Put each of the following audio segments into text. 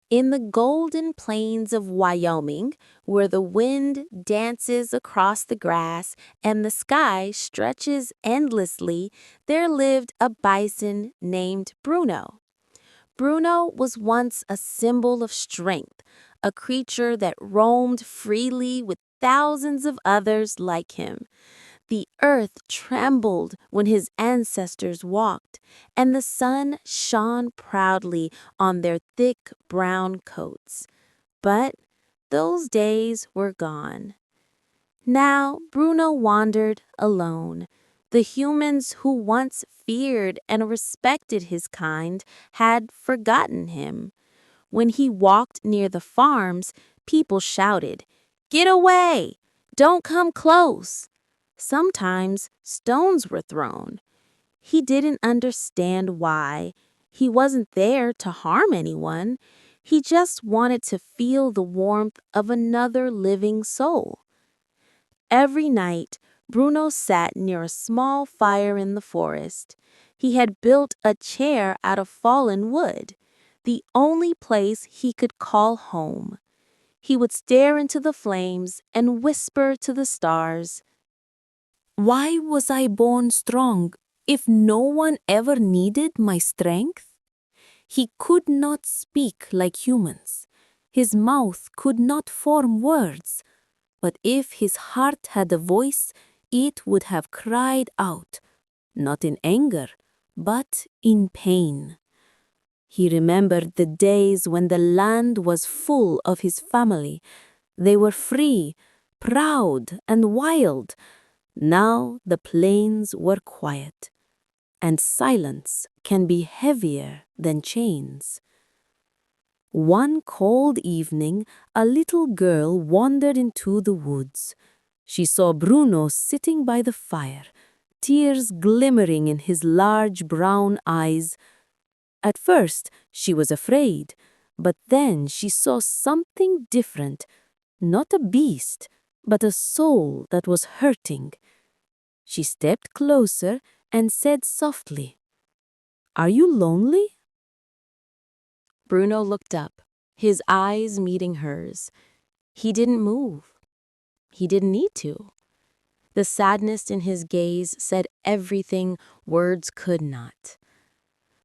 In the golden plains of Wyoming, where the wind dances across the grass and the sky stretches endlessly, there lived a bison named Bruno. Bruno was once a symbol of strength, a creature that roamed freely with thousands of others like him. The earth trembled when his ancestors walked, and the sun shone proudly on their thick brown coats. But those days were gone. Now Bruno wandered alone. The humans who once feared and respected his kind had forgotten him. When he walked near the farms, people shouted, "Get away! Don't come close!" Sometimes stones were thrown. He didn't understand why. He wasn't there to harm anyone. He just wanted to feel the warmth of another living soul. Every night, Bruno sat near a small fire in the forest. He had built a chair out of fallen wood, the only place he could call home. He would stare into the flames and whisper to the stars, "Why was I born strong if no one ever needed my strength?" He could not speak like humans. His mouth could not form words. But if his heart had a voice, it would have cried out, not in anger, but in pain. He remembered the days when the land was full of his family. They were free, proud, and wild. Now the plains were quiet, and silence can be heavier than chains. One cold evening, a little girl wandered into the woods. She saw Bruno sitting by the fire, tears glimmering in his large brown eyes. At first, she was afraid, but then she saw something different, not a beast, but a soul that was hurting. She stepped closer and said softly, "Are you lonely?" Bruno looked up, his eyes meeting hers. He didn't move. He didn't need to. The sadness in his gaze said everything words could not.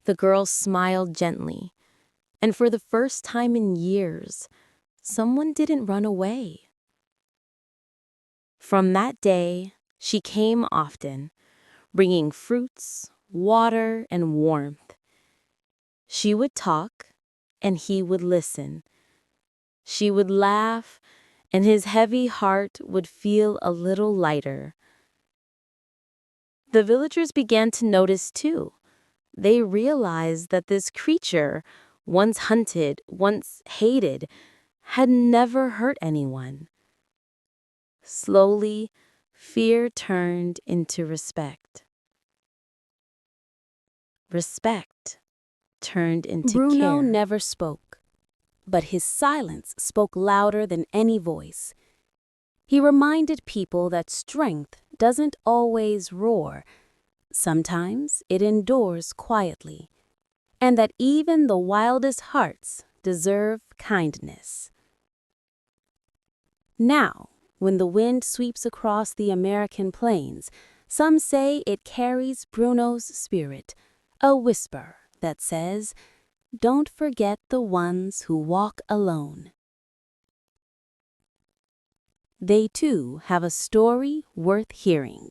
The girl smiled gently, and for the first time in years, someone didn't run away. From that day, she came often, bringing fruits, water, and warmth. She would talk, and he would listen. She would laugh, and his heavy heart would feel a little lighter. The villagers began to notice too. They realized that this creature, once hunted, once hated, had never hurt anyone. Slowly, fear turned into respect. Respect turned into care. Bruno never spoke, but his silence spoke louder than any voice. He reminded people that strength doesn't always roar. Sometimes it endures quietly, and that even the wildest hearts deserve kindness. Now, when the wind sweeps across the American plains, some say it carries Bruno's spirit, a whisper that says, "Don't forget the ones who walk alone." They too have a story worth hearing.